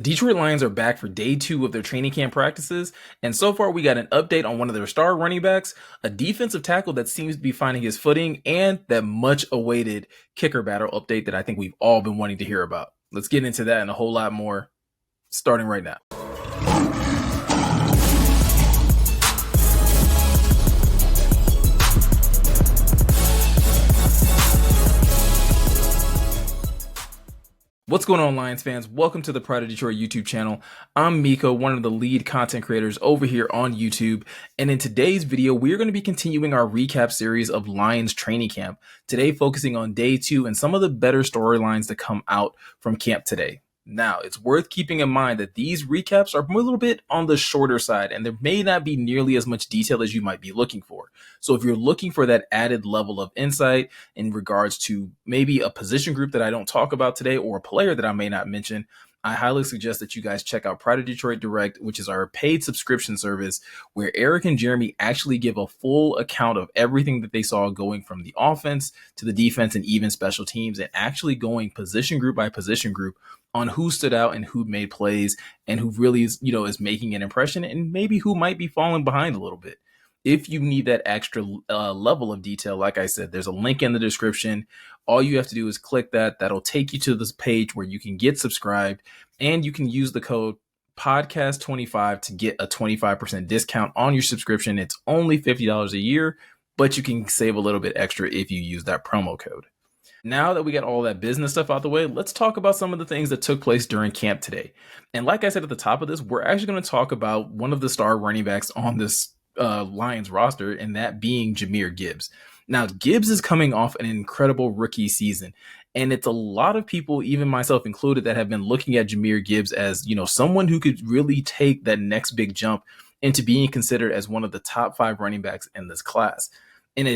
Detroit Lions are back for day 2 of their training camp practices, and so far we got an update on one of their star running backs, a defensive tackle that seems to be finding his footing, and that much-awaited kicker battle update that I think we've all been wanting to hear about. Let's get into that and a whole lot more, starting right now. What's going on, Lions fans? Welcome to the Pride of Detroit YouTube channel. I'm Miko, one of the lead content creators over here on YouTube. And in today's video, we're going to be continuing our recap series of Lions training camp. Today, focusing on day 2 and some of the better storylines that come out from camp today. Now, it's worth keeping in mind that these recaps are a little bit on the shorter side, and there may not be nearly as much detail as you might be looking for. So if you're looking for that added level of insight in regards to maybe a position group that I don't talk about today or a player that I may not mention, I highly suggest that you guys check out Pride of Detroit Direct, which is our paid subscription service where Eric and Jeremy actually give a full account of everything that they saw going from the offense to the defense and even special teams, and actually going position group by position group on who stood out and who made plays and who really is making an impression, and maybe who might be falling behind a little bit. If you need that extra level of detail, like I said, there's a link in the description. All you have to do is click that. That'll take you to this page where you can get subscribed, and you can use the code podcast25 to get a 25% discount on your subscription. It's only $50 a year, but you can save a little bit extra if you use that promo code. Now that we got all that business stuff out the way, let's talk about some of the things that took place during camp today. And like I said at the top of this, we're actually going to talk about one of the star running backs on this Lions roster, and that being Jahmyr Gibbs. Now, Gibbs is coming off an incredible rookie season, and it's a lot of people, even myself included, that have been looking at Jahmyr Gibbs as, someone who could really take that next big jump into being considered as one of the top 5 running backs in this class. And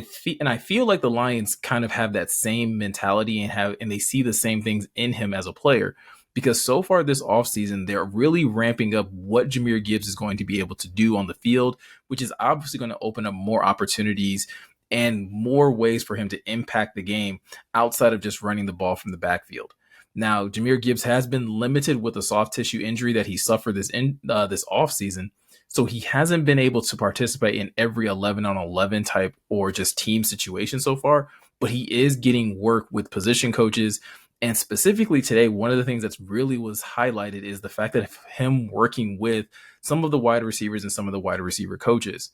I feel like the Lions kind of have that same mentality and they see the same things in him as a player, because so far this offseason, they're really ramping up what Jahmyr Gibbs is going to be able to do on the field, which is obviously going to open up more opportunities and more ways for him to impact the game outside of just running the ball from the backfield. Now, Jahmyr Gibbs has been limited with a soft tissue injury that he suffered this offseason. So he hasn't been able to participate in every 11-on-11 type or just team situation so far, but he is getting work with position coaches. And specifically today, one of the things that's really was highlighted is the fact that him working with some of the wide receivers and some of the wide receiver coaches.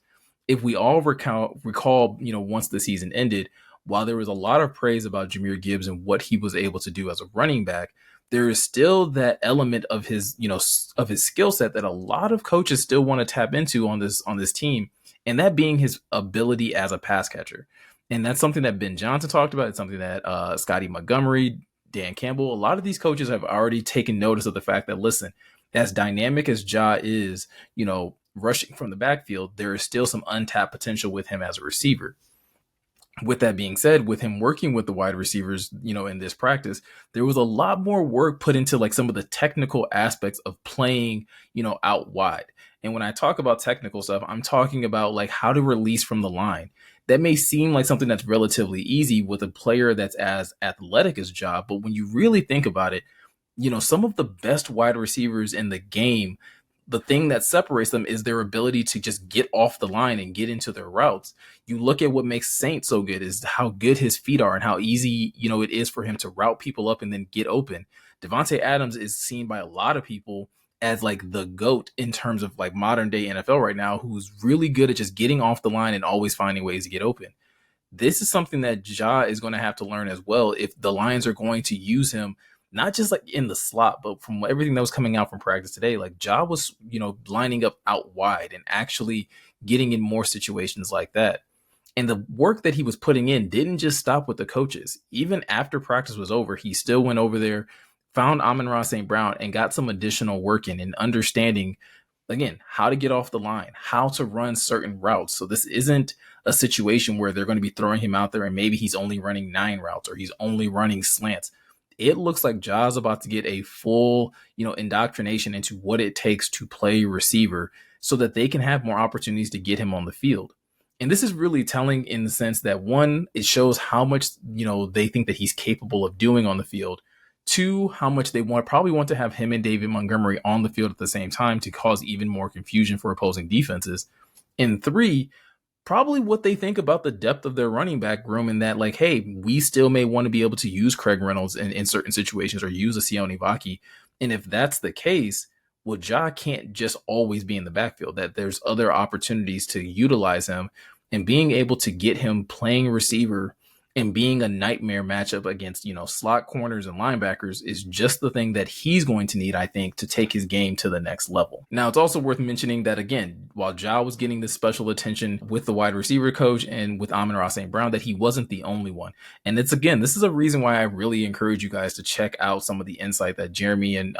If we all recall, once the season ended, while there was a lot of praise about Jahmyr Gibbs and what he was able to do as a running back, there is still that element of his skill set that a lot of coaches still want to tap into on this team, and that being his ability as a pass catcher. And that's something that Ben Johnson talked about. It's something that Scotty Montgomery, Dan Campbell, a lot of these coaches have already taken notice of the fact that, listen, as dynamic as Ja is, rushing from the backfield, there is still some untapped potential with him as a receiver. With that being said, with him working with the wide receivers, in this practice, there was a lot more work put into like some of the technical aspects of playing, out wide. And when I talk about technical stuff, I'm talking about like how to release from the line. That may seem like something that's relatively easy with a player that's as athletic as Ja, but when you really think about it, some of the best wide receivers in the game, the thing that separates them is their ability to just get off the line and get into their routes. You look at what makes Saint so good is how good his feet are and how easy, it is for him to route people up and then get open. Devontae Adams is seen by a lot of people as like the GOAT in terms of like modern day NFL right now, who's really good at just getting off the line and always finding ways to get open. This is something that Ja is going to have to learn as well if the Lions are going to use him, not just like in the slot, but from everything that was coming out from practice today, like Ja was, lining up out wide and actually getting in more situations like that. And the work that he was putting in didn't just stop with the coaches. Even after practice was over, he still went over there, found Amon-Ra St. Brown, and got some additional work in and understanding, again, how to get off the line, how to run certain routes. So this isn't a situation where they're going to be throwing him out there and maybe he's only running 9 routes or he's only running slants. It looks like Ja's about to get a full, indoctrination into what it takes to play receiver so that they can have more opportunities to get him on the field. And this is really telling in the sense that, one, it shows how much, they think that he's capable of doing on the field. Two, how much they probably want to have him and David Montgomery on the field at the same time to cause even more confusion for opposing defenses. And three, probably what they think about the depth of their running back room, and that, like, hey, we still may want to be able to use Craig Reynolds in certain situations or use a Sione Vaki. And if that's the case, well, Ja can't just always be in the backfield, that there's other opportunities to utilize him, and being able to get him playing receiver and being a nightmare matchup against, slot corners and linebackers is just the thing that he's going to need, I think, to take his game to the next level. Now, it's also worth mentioning that, again, while Ja was getting this special attention with the wide receiver coach and with Amon-Ra St. Brown, that he wasn't the only one. And this is a reason why I really encourage you guys to check out some of the insight that Jeremy and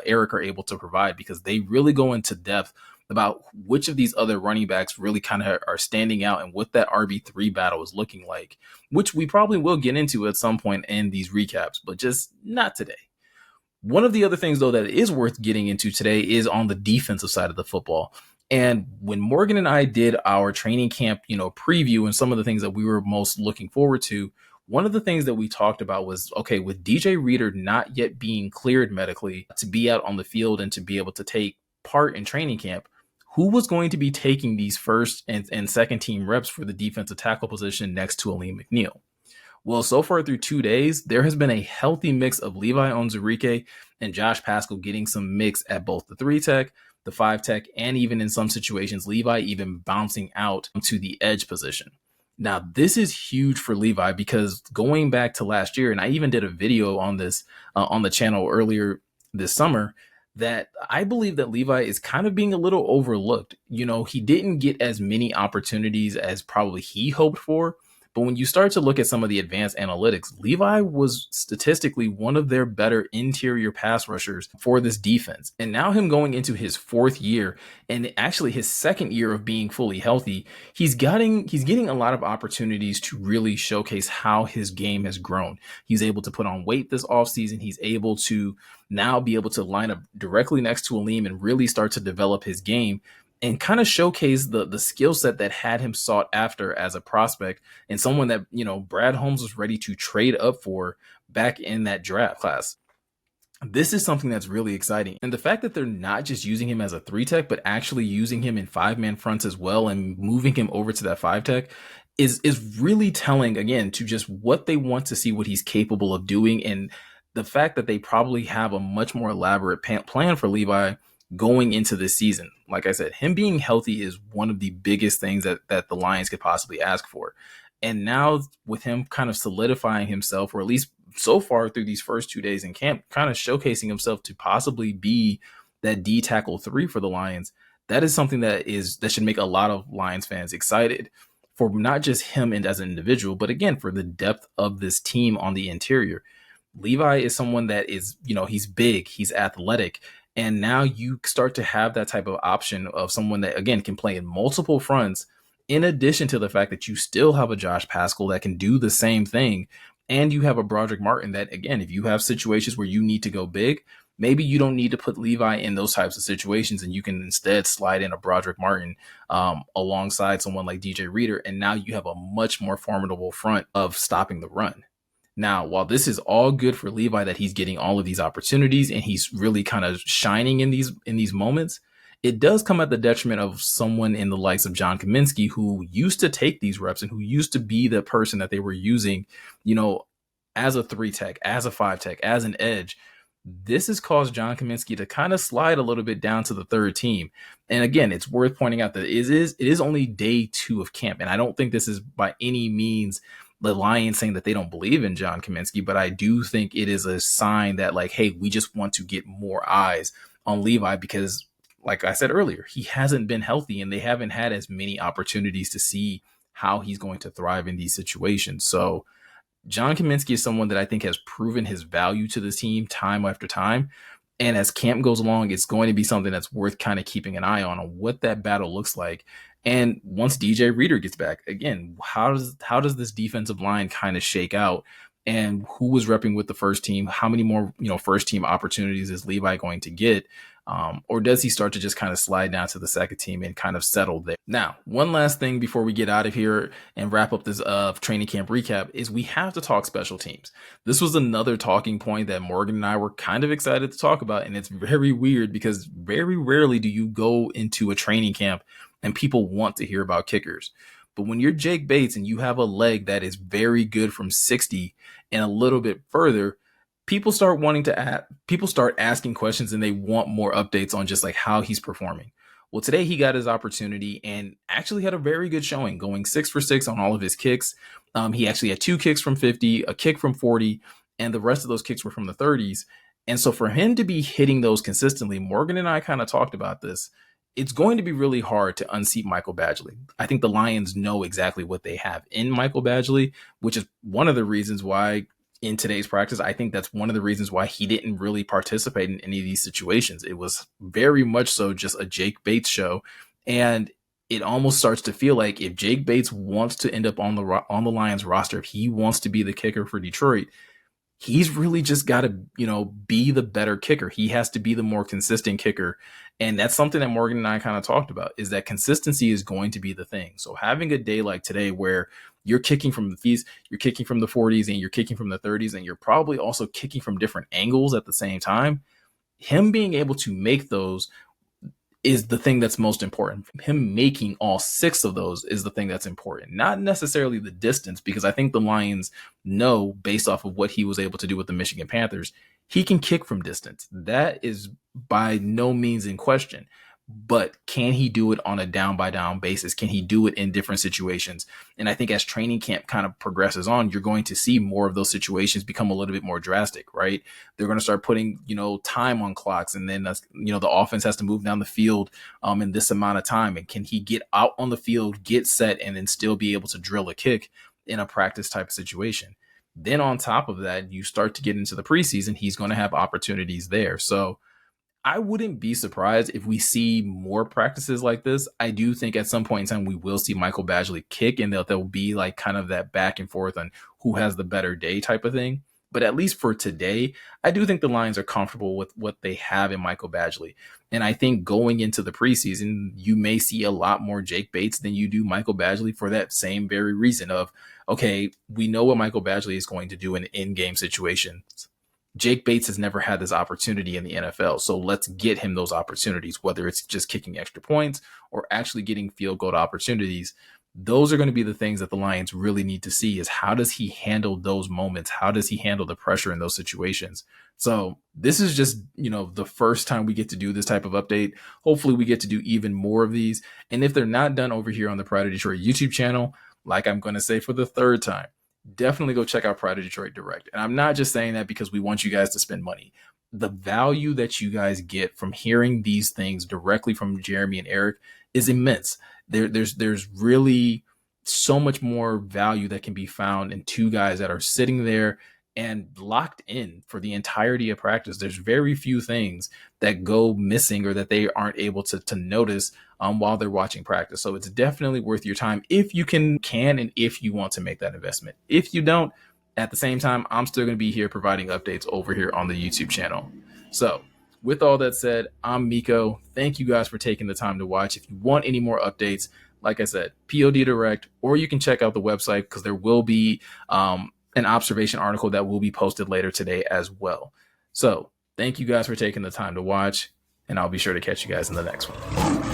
Eric are able to provide, because they really go into depth about which of these other running backs really kind of are standing out and what that RB3 battle is looking like, which we probably will get into at some point in these recaps, but just not today. One of the other things, though, that is worth getting into today is on the defensive side of the football. And when Morgan and I did our training camp, preview and some of the things that we were most looking forward to, one of the things that we talked about was, okay, with DJ Reader not yet being cleared medically to be out on the field and to be able to take part in training camp, who was going to be taking these first and second team reps for the defensive tackle position next to Aleem McNeil? Well, so far through 2 days, there has been a healthy mix of Levi Onwuzurike and Josh Paschal getting some mix at both the 3-tech, the 5-tech, and even in some situations, Levi even bouncing out to the edge position. Now, this is huge for Levi, because going back to last year, and I even did a video on this on the channel earlier this summer, that I believe that Levi is kind of being a little overlooked. He didn't get as many opportunities as probably he hoped for. But when you start to look at some of the advanced analytics, Levi was statistically one of their better interior pass rushers for this defense. And now him going into his 4th year, and actually his 2nd year of being fully healthy, he's getting a lot of opportunities to really showcase how his game has grown. He's able to put on weight this offseason. He's able to now be able to line up directly next to Aleem and really start to develop his game and kind of showcase the skill set that had him sought after as a prospect, and someone that, Brad Holmes was ready to trade up for back in that draft class. This is something that's really exciting. And the fact that they're not just using him as a 3-tech, but actually using him in 5-man fronts as well and moving him over to that 5-tech is really telling, again, to just what they want to see, what he's capable of doing. And the fact that they probably have a much more elaborate plan for Levi going into this season. Like I said, him being healthy is one of the biggest things that the Lions could possibly ask for. And now with him kind of solidifying himself, or at least so far through these first 2 days in camp, kind of showcasing himself to possibly be that D tackle 3 for the Lions, that is something that should make a lot of Lions fans excited for not just him and as an individual, but again, for the depth of this team on the interior. Levi is someone that is, he's big, he's athletic. And now you start to have that type of option of someone that, again, can play in multiple fronts, in addition to the fact that you still have a Josh Paschal that can do the same thing. And you have a Broderick Martin that, again, if you have situations where you need to go big, maybe you don't need to put Levi in those types of situations, and you can instead slide in a Broderick Martin alongside someone like DJ Reader. And now you have a much more formidable front of stopping the run. Now, while this is all good for Levi, that he's getting all of these opportunities and he's really kind of shining in these moments, it does come at the detriment of someone in the likes of John Kaminsky, who used to take these reps and who used to be the person that they were using, as a 3-tech, as a 5-tech, as an edge. This has caused John Kaminsky to kind of slide a little bit down to the 3rd team. And again, it's worth pointing out that it is only day 2 of camp. And I don't think this is by any means the Lions saying that they don't believe in John Kaminsky, but I do think it is a sign that, like, hey, we just want to get more eyes on Levi, because, like I said earlier, he hasn't been healthy and they haven't had as many opportunities to see how he's going to thrive in these situations. So John Kaminsky is someone that I think has proven his value to the team time after time. And as camp goes along, it's going to be something that's worth kind of keeping an eye on what that battle looks like. And once DJ Reader gets back, again, how does this defensive line kind of shake out? And who was repping with the first team? How many more, first team opportunities is Levi going to get? Or does he start to just kind of slide down to the second team and kind of settle there? Now, one last thing before we get out of here and wrap up this training camp recap is we have to talk special teams. This was another talking point that Morgan and I were kind of excited to talk about, and it's very weird because very rarely do you go into a training camp and people want to hear about kickers. But when you're Jake Bates and you have a leg that is very good from 60 and a little bit further, people start asking questions, and they want more updates on just like how he's performing. Well, today he got his opportunity and actually had a very good showing, going 6 for 6 on all of his kicks. He actually had 2 kicks from 50, a kick from 40, and the rest of those kicks were from the 30s. And so for him to be hitting those consistently, Morgan and I kind of talked about this. It's going to be really hard to unseat Michael Badgley. I think the Lions know exactly what they have in Michael Badgley, which is one of the reasons why in today's practice, I think that's one of the reasons why he didn't really participate in any of these situations. It was very much so just a Jake Bates show. And it almost starts to feel like if Jake Bates wants to end up on the Lions roster, if he wants to be the kicker for Detroit, he's really just got to, be the better kicker. He has to be the more consistent kicker. And that's something that Morgan and I kind of talked about, is that consistency is going to be the thing. So having a day like today where you're kicking from the fees, you're kicking from the 40s, and you're kicking from the 30s, and you're probably also kicking from different angles at the same time, him being able to make those is the thing that's most important. Him making all 6 of those is the thing that's important, not necessarily the distance, because I think the Lions know, based off of what he was able to do with the Michigan Panthers, he can kick from distance. That is by no means in question. But can he do it on a down by down basis? Can he do it in different situations? And I think as training camp kind of progresses on, you're going to see more of those situations become a little bit more drastic, right? They're going to start putting, time on clocks, and then, the offense has to move down the field in this amount of time. And can he get out on the field, get set, and then still be able to drill a kick in a practice type of situation? Then on top of that, you start to get into the preseason, he's going to have opportunities there. So I wouldn't be surprised if we see more practices like this. I do think at some point in time we will see Michael Badgley kick, and there'll be like kind of that back and forth on who has the better day type of thing. But at least for today, I do think the Lions are comfortable with what they have in Michael Badgley. And I think going into the preseason, you may see a lot more Jake Bates than you do Michael Badgley, for that same very reason of, okay, we know what Michael Badgley is going to do in in-game situations. Jake Bates has never had this opportunity in the NFL, so let's get him those opportunities, whether it's just kicking extra points or actually getting field goal opportunities. Those are going to be the things that the Lions really need to see, is how does he handle those moments? How does he handle the pressure in those situations? So this is just, the first time we get to do this type of update. Hopefully we get to do even more of these. And if they're not done over here on the Pride of Detroit YouTube channel, like I'm going to say for the third time, definitely go check out Pride of Detroit Direct. And I'm not just saying that because we want you guys to spend money. The value that you guys get from hearing these things directly from Jeremy and Eric is immense. There's really so much more value that can be found in 2 guys that are sitting there and locked in for the entirety of practice. There's very few things that go missing or that they aren't able to notice while they're watching practice. So it's definitely worth your time if you can, and if you want to make that investment. If you don't, at the same time, I'm still going to be here providing updates over here on the YouTube channel. So with all that said, I'm Miko. Thank you guys for taking the time to watch. If you want any more updates, like I said, POD Direct, or you can check out the website, because there will be an observation article that will be posted later today as well. So thank you guys for taking the time to watch, and I'll be sure to catch you guys in the next one.